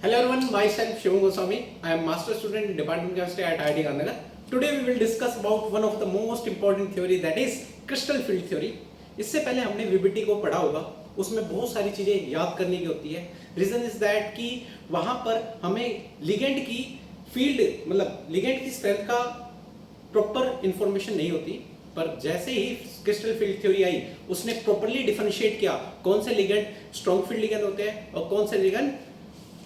Hello everyone, myself Shivam Goswami. I am master student in Department of Chemistry at IIT Gandhinagar. Today we will discuss about one of the most important theory, that is crystal field theory. इससे पहले हमने VBT को पढ़ा होगा, उसमें बहुत सारी चीजें याद करने की होती है. रीजन इज दैट कि वहां पर हमें लिगेंड की फील्ड मतलब लिगेंड की स्ट्रेंथ का प्रॉपर इंफॉर्मेशन नहीं होती. पर जैसे ही क्रिस्टल फील्ड थ्योरी आई उसने प्रॉपरली डिफरेंशिएट किया कौन से लिगेंड स्ट्रॉन्ग फील्ड लिगेंड होते हैं और कौन से लिगेंड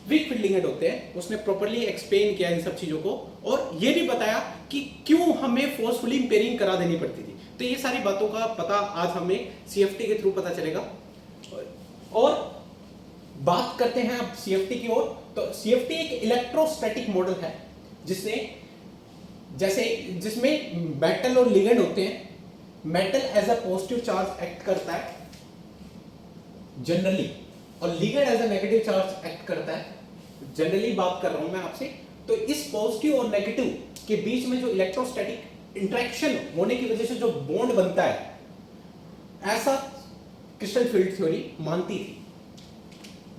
वीक फील्ड लिगेंड होते हैं. उसने प्रॉपरली एक्सप्लेन किया इन सब चीजों को और ये भी बताया कि क्यों हमें फोर्सफुली पेयरिंग करा देनी पड़ती थी. तो ये सारी बातों का पता आज हमें सीएफटी के थ्रू पता चलेगा. और बात करते हैं अब सीएफटी की ओर. तो सीएफटी एक इलेक्ट्रोस्टैटिक मॉडल है जिसमें मेटल और लिगेंड होते हैं. Metal as a positive charge act करता है जनरली और ligand as a negative charge act करता है. जनरली बात कर रहा हूं मैं आपसे. तो इस पॉजिटिव और नेगेटिव के बीच में जो इलेक्ट्रोस्टैटिक इंटरेक्शन होने की वजह से जो बॉन्ड बनता है, ऐसा क्रिस्टल फील्ड थ्योरी मानती थी.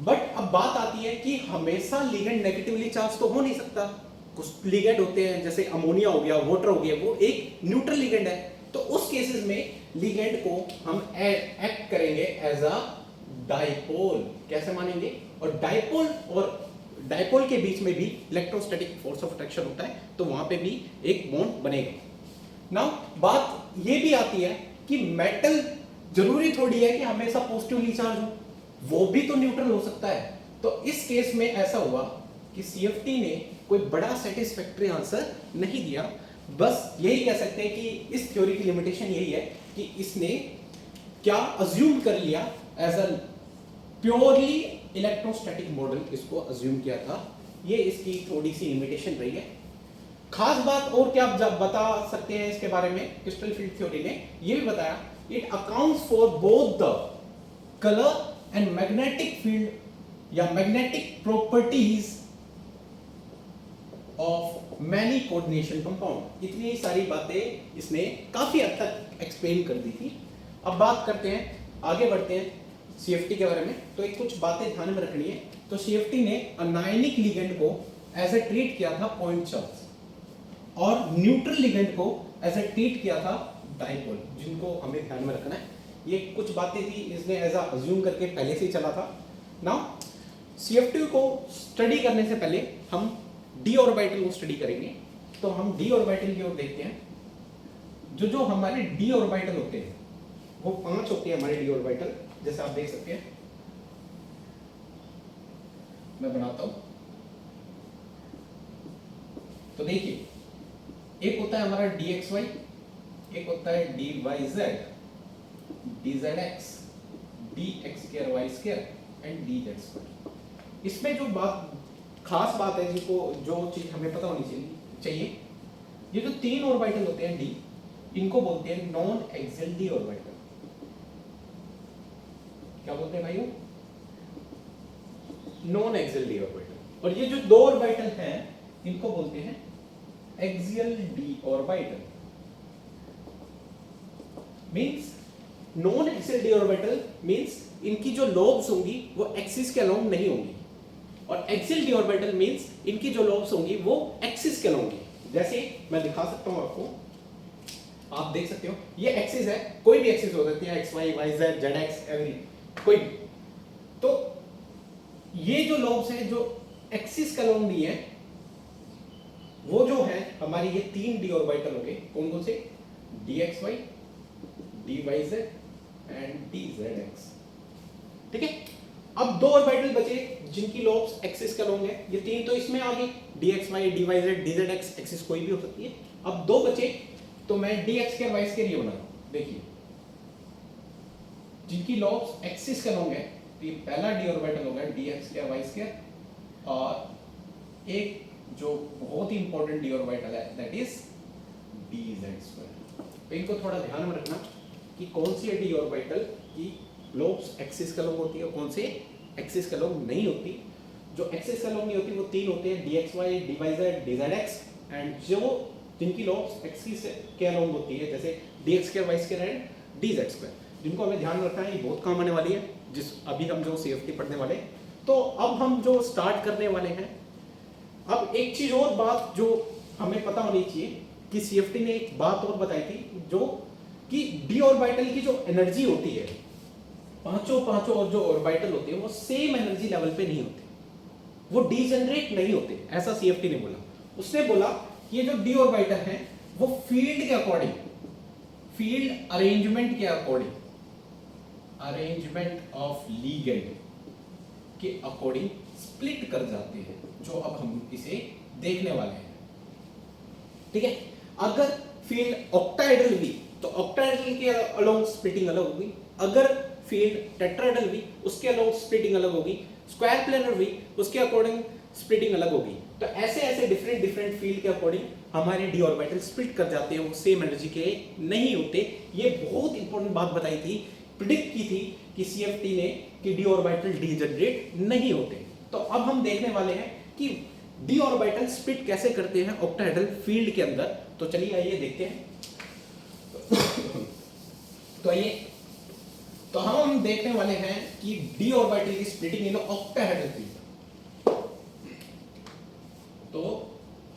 बट अब बात आती है कि हमेशा लिगेंड नेगेटिवली चार्ज तो हो नहीं सकता. कुछ लिगेंड होते हैं जैसे अमोनिया हो गया, वाटर हो गया, वो एक न्यूट्रल लिगेंड है. तो उस केसेस में लिगेंड को हम एक्ट करेंगे एज अ डाइपोल. कैसे मानेंगे? और डाइपोल के बीच में भी इलेक्ट्रोस्टैटिक फोर्स ऑफ अट्रैक्शन होता है, तो वहां पे भी एक बॉन्ड बनेगा. नाउ बात ये भी आती है कि मेटल जरूरी थोड़ी है कि हमेशा पॉजिटिवली चार्ज हो, वो भी तो न्यूट्रल हो सकता है. तो इस केस में ऐसा हुआ कि सीएफटी ने कोई बड़ा सेटिस्फैक्टरी आंसर नहीं दिया. बस यही कह सकते हैं कि इस थ्योरी की लिमिटेशन यही है कि इसने क्या अज्यूम कर लिया as a purely electrostatic model, इसको अज्यूम किया था. ये इसकी थोड़ी सी लिमिटेशन रही है. खास बात और क्या बता सकते हैं इसके बारे में, क्रिस्टल फील्ड थ्योरी ने ये भी बताया it accounts for both the colour and magnetic field या magnetic properties of many coordination compound. इतनी सारी बातें इसने काफी हद तक एक्सप्लेन कर दी थी. अब बात करते हैं, आगे बढ़ते हैं सीएफटी के बारे में. तो एक कुछ बातें ध्यान में रखनी है. तो सीएफटी ने अनायनिक लिगेंड को एज ए ट्रीट किया था पॉइंट चार्ज और न्यूट्रल लिगेंड को एज ए ट्रीट किया था डाइपोल, जिनको हमें ध्यान में रखना है. ये कुछ बातें थी इसने एज अ अज्यूम करके पहले से ही चला था. नाउ सीएफटी को स्टडी करने से पहले हम डी ऑर्बिटल को स्टडी करेंगे. तो हम डी ऑर्बिटल की ओर देखते हैं. जो हमारे डी ऑर्बिटल होते हैं वो 5 होते हैं हमारे डी ऑर्बिटल, जैसे आप देख सकते हैं. मैं बनाता हूं. तो देखिए, एक होता है हमारा dxy, एक होता है dyz, dzx, dx2y2 and dz2. इसमें जो खास बात है जो चीज हमें पता होनी चाहिए, ये जो 3 ऑर्बिटल होते हैं डी, इनको बोलते हैं नॉन एक्सियल डी ऑर्बिटल. क्या बोलते हैं भाइयों? Non axial D orbital. और ये जो 2 ऑर्बिटल हैं इनको बोलते हैं axial D orbital. Means non axial D orbital means इनकी जो लोब्स होंगी वो एक्सिस के अलोंग नहीं होंगी, और एक्सियल डी ऑर्बिटल मींस इनकी जो लोब्स होंगी वो एक्सिस के अलोंग होंगी. जैसे मैं दिखा सकता हूं आपको, आप देख सकते हो ये एक्सिस है, कोई भी एक्सिस हो सकती है, x y y z z x every कोई भी. तो ये जो लोब्स हैं जो एक्सिस के अलोंग भी है, वो जो है हमारी ये 3 डी ऑर्बिटल हो गए. कौन कौन से? dxy, dyz and dzx. ठीक है. अब 2 ऑर्बिटल बचे जिनकी लोब्स एक्सिस के अलोंग है. ये 3 तो इसमें आ गई, dxy, dyz, dzx. एक्सिस कोई भी हो सकती है. अब 2 बचे, तो मैं dx2 y2 ये बना रहा हूं. देखिए, जिनकी लोब्स एक्सिस के अलोंग है, तो ये पहला डी ऑर्बिटल होगा dx2 y2, और एक जो बहुत ही इंपॉर्टेंट डी ऑर्बिटल है दैट इज dz2. तो इनको थोड़ा ध्यान में रखना कि कौन सी डी ऑर्बिटल की लोब्स एक्सिस के अलोंग होती है और कौन से एक्सिस के अलोंग नहीं होती. जो एक्सिस के अलोंग नहीं होती वो 3 होते हैं, dxy, dyz, dzx. एंड जो जिनकी लोब्स एक्सिस के अलोंग होती है जैसे dx2 y2 एंड dz2, जिनको हमें ध्यान रखना है. ये बहुत काम आने वाली है जिस अभी हम जो सीएफटी पढ़ने वाले. तो अब हम जो स्टार्ट करने वाले हैं, अब एक चीज और बात जो हमें पता होनी चाहिए कि सीएफटी ने एक बात और बताई थी, जो कि डी ऑर्बिटल की जो एनर्जी होती है, पांचों और जो ऑर्बिटल होते हैं वो सेम एनर्जी लेवल पे नहीं होते, वो डीजनरेट नहीं होते, ऐसा सीएफटी ने बोला। उसने बोला कि ये जो डी ऑर्बिटल है वो फील्ड के अकॉर्डिंग, फील्ड अरेंजमेंट के अकॉर्डिंग, अरेंजमेंट ऑफ लिगेंड के अकॉर्डिंग स्प्लिट कर जाते हैं, जो अब हम इसे देखने वाले हैं। ठीक है, अगर फील्ड ऑक्टाहेड्रल हुई तो ऑक्टाहेड्रल के अलोंग स्प्लिटिंग अलग होगी, अगर फील्ड टेट्राहेड्रल हुई उसके अलोंग स्प्लिटिंग अलग होगी, स्क्वायर प्लेनर हुई उसके अकॉर्डिंग स्प्लिटिंग अलग होगी। तो ऐसे ऐसे डिफरेंट फील्ड के अकॉर्डिंग हमारे डी ऑर्बिटल स्प्लिट कर जाते हैं, वो सेम एनर्जी के नहीं होते। ये बहुत इंपॉर्टेंट बात बताई थी, प्रिडिक्ट की थी कि सीएफटी ने कि डी ऑर्बिटल डीजनरेट नहीं होते। तो अब हम देखने वाले हैं कि डी ऑर्बिटल स्प्लिट कैसे करते हैं ऑक्टाहेड्रल फील्ड के अंदर। तो चलिए आइए देखते हैं। तो आइए, तो हम देखने वाले हैं कि डी ऑर्बिटल की स्प्लिटिंग इन ऑक्टाहेड्रल फील्ड। तो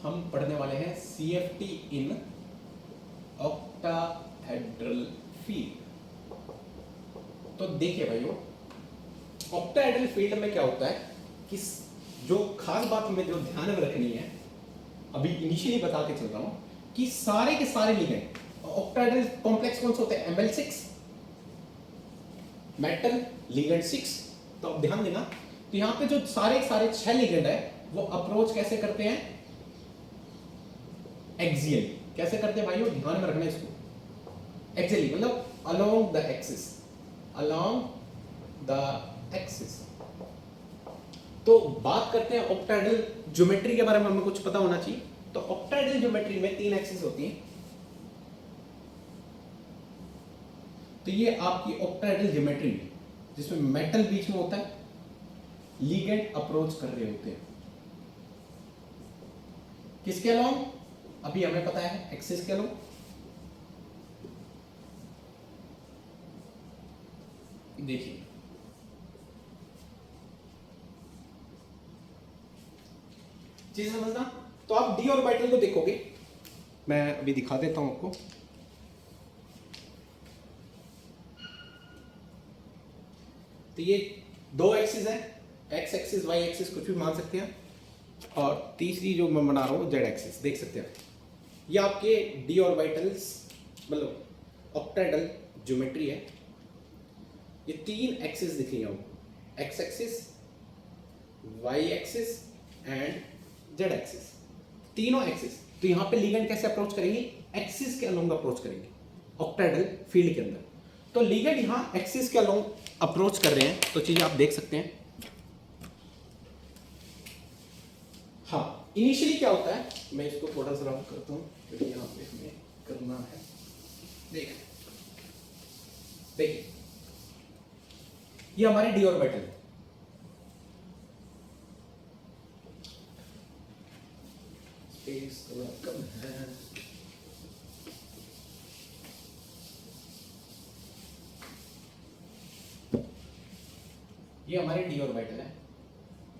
हम पढ़ने वाले हैं सीएफटी इन ऑक्टाहेड्रल फील्ड। तो देखिए भाइयों, ऑक्टाहेड्रल फील्ड में क्या होता है कि जो खास बात हमें जो ध्यान में रखनी है, अभी इनिशियली बता के चल रहा हूं कि सारे के सारे लिगेंड ऑक्टाहेड्रल कॉम्प्लेक्स कौन से होते हैं, ML6 मेटल लिगेंड 6। तो अब ध्यान देना, तो यहां पे जो सारे 6 लिगेंड है वो अप्रोच कैसे करते हैं, एक्सियल। कैसे करते हैं भाइयों, ध्यान में रखना इसको, एक्सियली मतलब along the axis, along the axis. तो बात करते हैं ऑक्टाहेड्रल ज्योमेट्री के बारे में, हमें कुछ पता होना चाहिए। तो ऑक्टाहेड्रल ज्योमेट्री में 3 एक्सिस होती हैं। तो ये आपकी ऑक्टाहेड्रल ज्योमेट्री है जिसमें मेटल बीच में होता है, लिगेंड अप्रोच कर रहे होते हैं किसके अलोंग, अभी हमें पता है एक्सिस के अलोंग। देखिए चीज समझना। तो आप डी ऑर्बिटल को देखोगे, मैं अभी दिखा देता हूं आपको। तो ये 2 एक्सिस है, एक्स एक्सिस वाई एक्सिस कुछ भी मान सकते हैं, और तीसरी जो मैं बना रहा हूं जेड एक्सिस, देख सकते हैं। ये आपके डी ऑर्बिटल्स मतलब ऑक्टाहेड्रल ज्योमेट्री है। ये 3 एक्सिस दिख रही हैं आपको, x axis, y axis and z axis, तीनों एक्सिस। तो यहां पे लिगेंड कैसे अप्रोच करेंगे, एक्सिस के अलोंग अप्रोच करेंगे ऑक्टाहेड्रल फील्ड के अंदर। तो लिगेंड यहां एक्सिस के अलोंग अप्रोच कर रहे हैं, तो चीजें आप देख सकते हैं। हाँ, इनिशियली क्या होता है, मैं इसको थोड़ा सा राउंड करता हूं क्योंकि यहां पे हमें करना है। देखिए ये हमारे डी ऑर्बिटल है, स्पेस थोड़ा कम है। ये हमारे डी ऑर्बिटल है,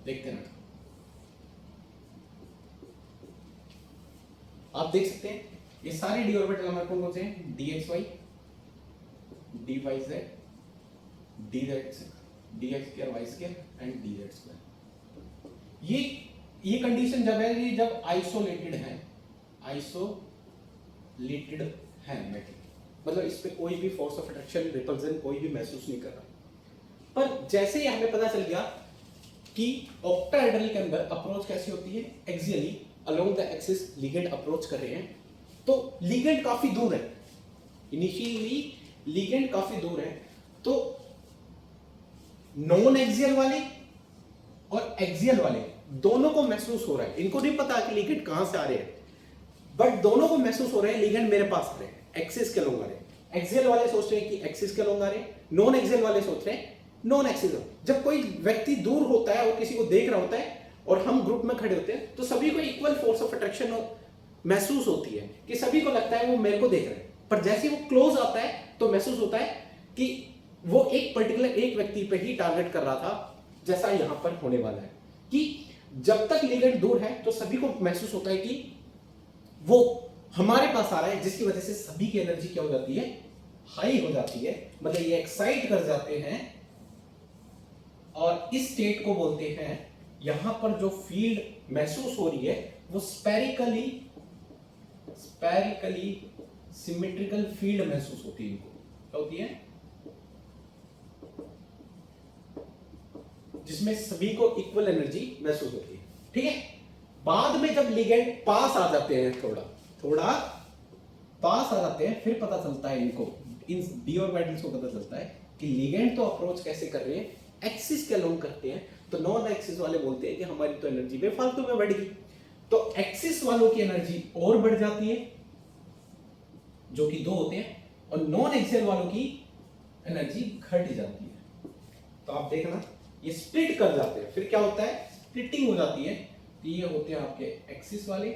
देखते हैं आप देख सकते हैं। ये सारे डी ऑर्बिटल हमारे कौन से हैं, dxy, dyz, dx2, y2 and dz2। ये कंडीशन जब है कि जब आइसोलेटेड है मेटल, मतलब इस पे कोई भी फोर्स ऑफ अट्रैक्शन, रिपल्जन कोई भी महसूस नहीं कर रहा। पर जैसे ही हमें पता चल गया कि ऑक्टाहेड्रल के अंदर अप्रोच कैसी होती है, axially along the axis ligand approach कर रहे हैं, तो लिगेंड काफी दूर है, इनिशियली लिगेंड काफी दूर है। तो नॉन एक्सियल वाले और एक्सियल वाले दोनों को महसूस हो रहा है, इनको नहीं पता कि लिगेंड कहां से आ रहे हैं, बट दोनों को महसूस हो रहे हैं लिगेंड मेरे पास आ रहे हैं, एक्सिस के अलोंग आ रहे हैं। एक्सियल वाले सोच रहे हैं कि एक्सिस के अलोंग आ रहे हैं, नॉन एक्सियल वाले सोच रहे हैं नॉन एक्सिस। जब कोई व्यक्ति दूर होता है और किसी को देख रहा होता है और हम ग्रुप में खड़े होते हैं, तो सभी को इक्वल फोर्स ऑफ अट्रैक्शन महसूस होती है कि सभी को लगता है वो मेरे को देख रहे हैं। पर जैसे वो क्लोज आता है तो महसूस होता है कि वो एक पर्टिकुलर एक व्यक्ति पे ही टारगेट कर रहा था, जैसा यहां पर होने वाला है कि जब तक लिगेंड दूर है तो सभी को महसूस होता है कि वो हमारे पास आ रहा है, जिसकी वजह से सभी की एनर्जी क्या हो जाती है, हाई हो जाती है, मतलब ये एक्साइट कर जाते हैं। और इस स्टेट को बोलते हैं, यहां पर जो फील्ड महसूस हो रही है वो स्पेरिकली सिमेट्रिकल फील्ड महसूस होती है। इनको क्या होती है, जिसमें सभी को इक्वल एनर्जी महसूस होती है। ठीक है, बाद में जब लिगेंड पास आ जाते हैं, थोड़ा पास आ जाते हैं, फिर पता चलता है इनको, इन डी ऑर्बिटल्स को पता चलता है कि लिगेंड तो अप्रोच कैसे कर रहे हैं, एक्सिस के अलोंग करते हैं। तो नॉन एक्सिस वाले बोलते हैं कि हमारी तो एनर्जी बेफालतू में बढ़ गई। तो एक्सिस वालों की एनर्जी और बढ़ जाती है, जो कि 2 होते हैं, और नॉन एक्सियल वालों की एनर्जी घट जाती है। तो आप देखना ये स्प्लिट कर जाते हैं, फिर क्या होता है, स्प्लिटिंग हो जाती है। तो ये होते हैं आपके एक्सिस वाले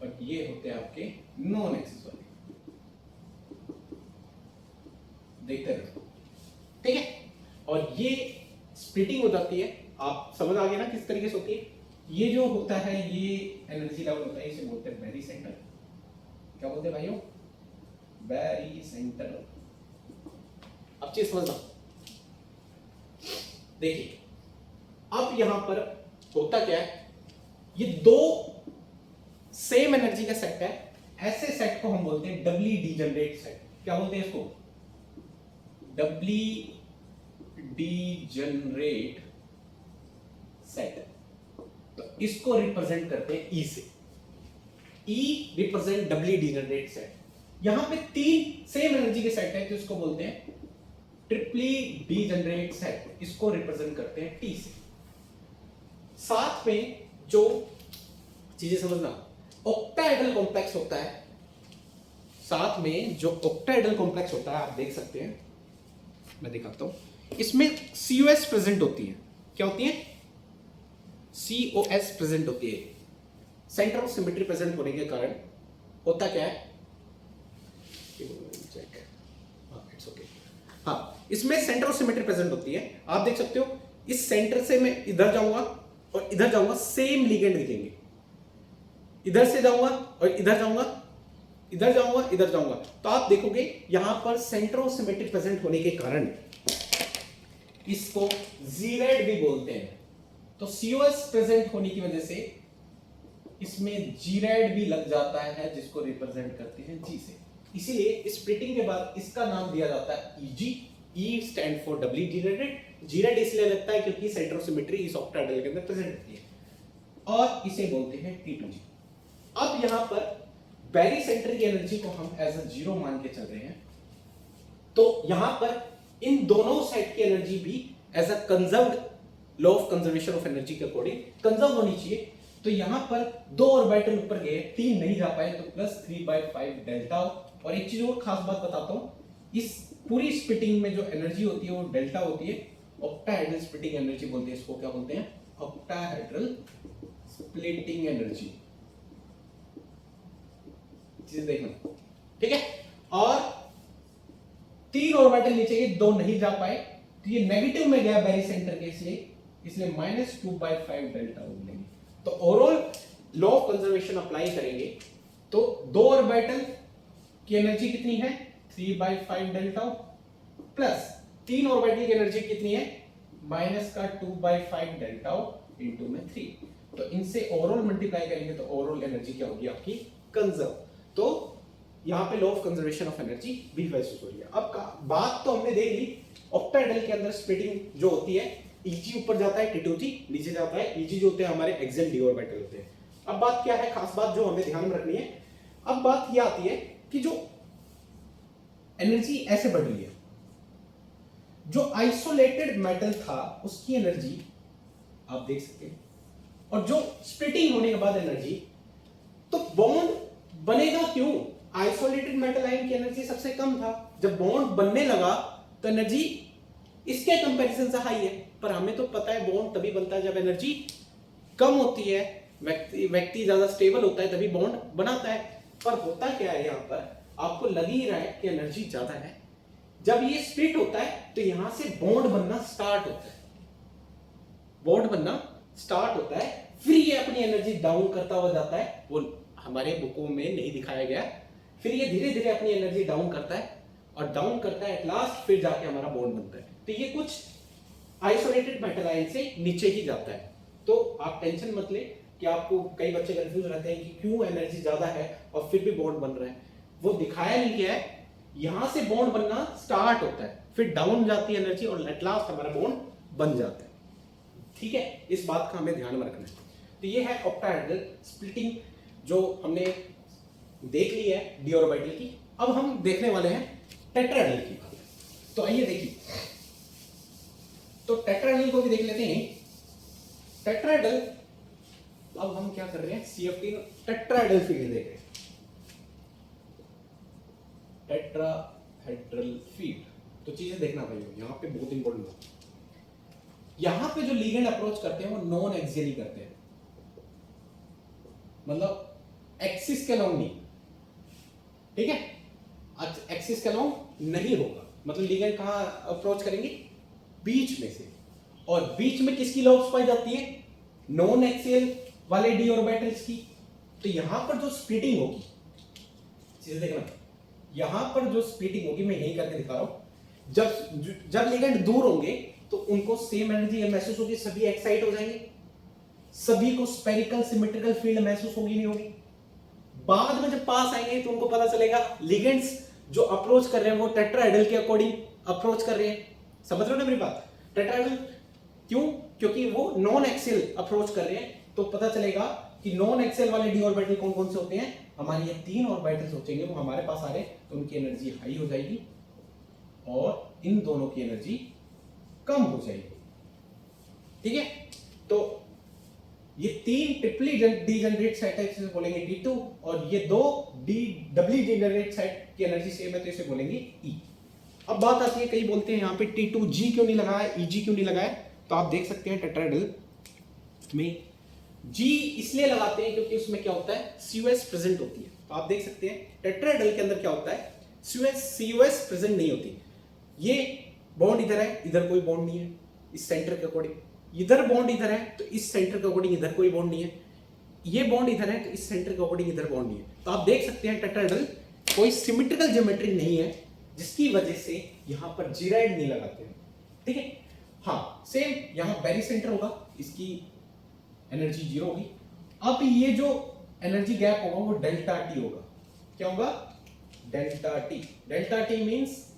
और ये होते हैं आपके नॉन एक्सिस वाले। देखते रहो, ठीक है। और ये स्प्लिटिंग हो जाती है, आप समझ आ गए ना किस तरीके से होती है। ये जो होता है, ये एनर्जी लेवल होता है, इसे बोलते हैं बैरी सेंटर। क्या बोलते हैं भाइयों, बैरी सेंटर। अब चीज समझना, देखिए अब यहां पर होता क्या है, ये 2 सेम एनर्जी का सेट है, ऐसे सेट को हम बोलते हैं डबली डीजनरेट सेट। क्या बोलते हैं इसको, डबली डीजनरेट सेट। तो इसको रिप्रेजेंट करते हैं ई से, ई रिप्रेजेंट डबली डीजनरेट सेट। यहां पे 3 सेम एनर्जी के सेट है, तो इसको बोलते हैं ट्रिपली डीजनरेट सेट, इसको रिप्रेजेंट करते हैं टी से। साथ में जो चीजें समझना, ऑक्टाहेड्रल कॉम्प्लेक्स होता है, साथ में जो ऑक्टाहेड्रल कॉम्प्लेक्स होता है, आप देख सकते हैं, मैं दिखाता हूं, इसमें COS प्रेजेंट होती है। क्या होती है, COS प्रेजेंट होती है। सेंटर ऑफ सिमेट्री प्रेजेंट होने के कारण होता क्या है, चेक, इट्स ओके, हाँ, इसमें सेंटर ऑफ सिमेट्री प्रेजेंट होती है। आप देख सकते हो, इस सेंटर से मैं इधर जाऊंगा और इधर जाऊंगा, सेम लिगेंड दिखेंगे। इधर से जाऊंगा और इधर जाऊंगा, इधर जाऊंगा, इधर जाऊंगा, तो आप देखोगे यहां पर सेंटर ऑफ सिमेट्री प्रेजेंट होने के कारण इसको जीरेड भी बोलते हैं। तो COS प्रेजेंट होने की वजह से इसमें जीरेड भी लग जाता है, जिसको रिप्रेजेंट करते हैं G से। इसीलिए स्प्लिटिंग के बाद इसका नाम दिया जाता है EG। E stand for doubly degenerate. Gerade इसलिए लगता है क्योंकि सेंटर ऑफ सिमेट्री इस ऑक्टाहेड्रल के अंदर प्रेजेंट होती है, और इसे बोलते हैं T2G। अब यहां पर बैरी सेंटर की एनर्जी को हम एज अ 0 मान के चल रहे हैं, तो यहां पर इन दोनों सेट की एनर्जी भी as a conserved, law of conservation of energy के अकॉर्डिंग कंजर्व होनी चाहिए। तो यहां पर 2 ऑर्बिटल ऊपर गए, 3 नहीं जा पाए, तो +3/5 डेल्टा। और एक चीज और खास बात बताता हूं, इस पूरी स्प्लिटिंग में जो एनर्जी होती है वो डेल्टा होती है। ऑक्टाहेड्रल स्प्लिटिंग एनर्जी बोलते हैं इसको, क्या बोलते हैं, ऑक्टाहेड्रल स्प्लिटिंग एनर्जी। चीज देखना, ठीक है। और 3 ऑर्बिटल नीचे के, 2 नहीं जा पाए, तो ये नेगेटिव में गया बैरी सेंटर के, इसलिए -2/5 डेल्टा हो जाएंगे। तो overall law of conservation apply करेंगे तो 2 ऑर्बिटल की एनर्जी कितनी है, 3/5 डेल्टा, प्लस 3 ऑर्बिटल की एनर्जी कितनी है, -2/5 डेल्टा इंटू में 3। तो इनसे ओवरऑल मल्टीप्लाई करेंगे तो ओवरऑल एनर्जी क्या होगी आपकी, कंजर्व। तो यहां पे law of conservation of energy भी महसूस हो रही है। अब बात तो हमने देख ली, ऑक्टाहेड्रल के अंदर स्प्लिटिंग जो होती है, EG ऊपर जाता है, T2G नीचे जाता है। EG जो होते हैं हमारे एक्सियल डी ऑर्बिटल होते हैं। अब बात क्या है, खास बात जो हमें ध्यान में रखनी है, अब बात यह आती है कि जो एनर्जी ऐसे बढ़ रही है, जो आइसोलेटेड मेटल था उसकी एनर्जी आप देख सकते हैं, और जो स्प्लिटिंग होने के बाद एनर्जी, तो बॉन्ड बनेगा क्यों, आइसोलेटेड मेटल आयन की एनर्जी सबसे कम था, जब बॉन्ड बनने लगा तो एनर्जी इसके कंपैरिजन से हाई है। पर हमें तो पता है बॉन्ड तभी बनता है जब एनर्जी कम होती है, व्यक्ति ज्यादा स्टेबल होता है तभी बॉन्ड बनाता है। पर होता क्या है, यहां पर आपको लग ही रहा है कि एनर्जी ज्यादा है, जब ये स्प्लिट होता है तो यहां से बॉन्ड बनना स्टार्ट होता है, बॉन्ड बनना स्टार्ट होता है, फिर ये अपनी एनर्जी डाउन करता हुआ जाता है, वो हमारे बुकों में नहीं दिखाया गया। फिर ये धीरे धीरे अपनी एनर्जी डाउन करता है और डाउन करता है एट लास्ट, फिर जाके हमारा बॉन्ड बनता है। तो ये कुछ आइसोलेटेड मेटल आयन से नीचे ही जाता है। तो आप टेंशन मत ले कि आपको कई बच्चे कंफ्यूज रहते हैं कि क्यों एनर्जी ज्यादा है और फिर भी बॉन्ड बन रहा है, वो दिखाया नहीं गया है। यहां से बॉन्ड बनना स्टार्ट होता है, फिर डाउन जाती है एनर्जी और एट लास्ट हमारा बॉन्ड बन जाता है। ठीक है, इस बात का हमें ध्यान में रखना है। तो ये है ऑक्टाहेड्रल स्प्लिटिंग जो हमने देख ली है डी ऑर्बिटल की। अब हम देखने वाले हैं टेट्राहेड्रल की बात। तो आइए देखिए, तो टेट्राहेड्रल को भी देख लेते हैं। टेट्राहेड्रल, अब हम क्या कर रहे हैं, सीएफटी टेट्राहेड्रल फील्ड देख रहे हैं। टेट्राहेड्रल फील्ड, तो चीजें देखना भाई, यहां पे बहुत इंपॉर्टेंट है। यहां पे जो लिगेंड अप्रोच करते हैं वो नॉन एक्सियली करते हैं, मतलब एक्सिस के अलोंग नहीं, ठीक है, एक्सिस के अलोंग नहीं होगा। मतलब लिगेंड कहां अप्रोच करेंगे, बीच में से, और बीच में किसकी लॉब्स पाई जाती है, नॉन एक्सियल वाले डी ऑर्बिटल्स की। तो यहां पर जो स्प्लिटिंग होगी, चीजें देखना, यहां पर जो स्प्लिटिंग होगी मैं यही करके दिखा रहा हूं। जब लिगेंड दूर होंगे तो उनको सेम एनर्जी महसूस होगी, सभी एक्साइट हो जाएंगे, सभी को स्पेरिकल सिमेट्रिकल फील्ड महसूस होगी नहीं होगी। बाद में जब पास आएंगे तो उनको पता चलेगा लिगेंड्स जो अप्रोच कर रहे हैं वो टेट्राहेड्रल के अकॉर्डिंग अप्रोच कर रहे हैं। समझ रहे हो ना मेरी बात, टेट्राहेड्रल क्यों, क्योंकि वो नॉन एक्सियल अप्रोच कर रहे हैं। तो पता चलेगा कि नॉन एक्सियल वाले डी ऑर्बिटल कौन कौन से होते हैं, हमारे ये 3 ऑर्बिटल सोचेंगे वो हमारे पास आ रहे हैं, तो उनकी एनर्जी हाई हो जाएगी और इन दोनों की एनर्जी कम हो जाएगी। ठीक है, तो ये 3 ट्रिपली डीजेनरेट साइट है, इसे बोलेंगे D2, और ये 2 डबली डीजेनरेट साइट की एनर्जी सेम है, तो इसे बोलेंगे E। अब बात आती है, कई बोलते हैं यहाँ पे T2G क्यों नहीं लगाया, EG क्यों नहीं लगाया। तो आप देख सकते हैं टेट्राहेड्रल में G इसलिए लगाते हैं क्योंकि उसमें क्या होता है, COS प्रेजेंट होती है। तो आप देख सकते हैं टेट्राहेड्रल के अंदर क्या होता है, COS प्रेजेंट नहीं होती। ये बॉन्ड इधर है, इधर कोई बॉन्ड नहीं है इस सेंटर के अकॉर्डिंग, इधर बॉन्ड इधर है तो इस सेंटर के अकॉर्डिंग इधर कोई बॉन्ड नहीं है, ये बॉन्ड इधर है तो इस सेंटर के अकॉर्डिंग इधर बॉन्ड नहीं है। तो आप देख सकते हैं टेट्राहेड्रल कोई सिमेट्रिकल ज्योमेट्री नहीं है, जिसकी वजह से यहां पर जीराइड नहीं लगाते हैं। ठीक है, हाँ सेम यहां बेरी सेंटर होगा, इसकी एनर्जी 0 होगी। अब ये जो एनर्जी गैप होगा वो डेल्टा टी होगा। क्या होगा, delta T. Delta T means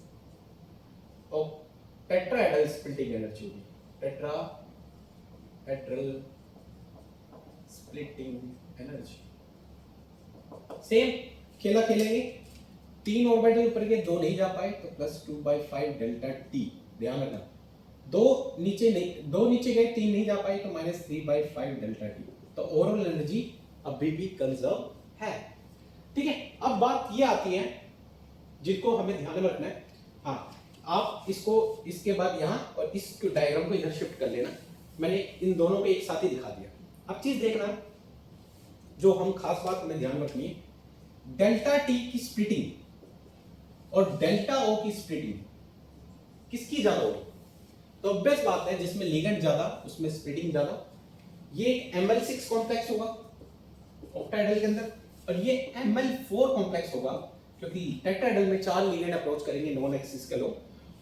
tetrahedral splitting energy होगी, टेट्राहेड्रल स्प्लिटिंग एनर्जी। सेम खेला खेलेंगे, 3 ऑर्बिटल ऊपर के 2 नहीं जा पाए तो +2/5 डेल्टा टी। ध्यान रखना, 2 नीचे गए 3 नहीं जा पाए तो -3/5 डेल्टा टी। तो ओवरऑल एनर्जी अभी भी कंजर्व है। ठीक है, अब बात ये आती है जिनको हमें ध्यान में रखना है। हाँ, आप इसको इसके बाद यहाँ और इस डायग्राम को इधर शिफ्ट कर लेना, मैंने इन दोनों को एक साथ ही दिखा दिया। अब चीज देखना, जो हम खास बात हमें ध्यान रखनी है, डेल्टा टी की स्प्लिटिंग और डेल्टा ओ की स्प्लिटिंग किसकी ज्यादा होगी। तो ऑब्वियस बात है, जिसमें लिगेंड ज्यादा उसमें स्प्लिटिंग ज्यादा। ये Ml6 कॉम्प्लेक्स होगा ऑक्टाहेड्रल के अंदर, और ये Ml4 कॉम्प्लेक्स होगा, क्योंकि टेट्राहेड्रल में 4 लिगेंड अप्रोच करेंगे नॉन एक्सिस के लोग,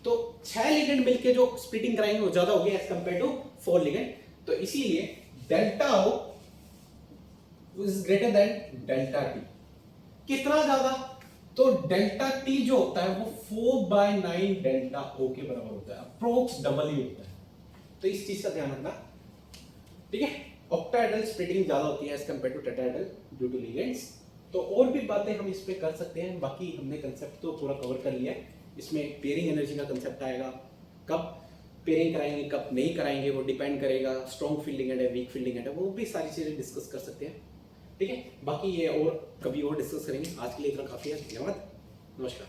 तो 6 लिगेंड मिलके जो स्प्लिटिंग कराएंगे वो ज्यादा होगी एज कंपेयर टू 4 लिगेंड। तो इसीलिए delta O is greater than delta T. कितना ज्यादा, तो डेल्टा टी जो होता है वो 4/9 डेल्टा ओ के बराबर होता है, अप्रोक्स डबल ही होता है। तो इस चीज का ध्यान रखना। ठीक है, ऑक्टाहेड्रल स्प्लिटिंग ज्यादा होती है as compare to tetrahedral due to ligands. तो और भी बातें हम इस पे कर सकते हैं, बाकी हमने कंसेप्ट तो पूरा कवर कर लिया है। इसमें पेयरिंग एनर्जी का कंसेप्ट आएगा, कब पेयरिंग कराएंगे कब नहीं कराएंगे वो डिपेंड करेगा, स्ट्रॉन्ग फील्डिंग है वीक फील्डिंग है, वो भी सारी चीजें डिस्कस कर सकते हैं। ठीक है, बाकी ये और कभी और डिस्कस करेंगे। आज के लिए इतना काफी है, धन्यवाद, नमस्कार।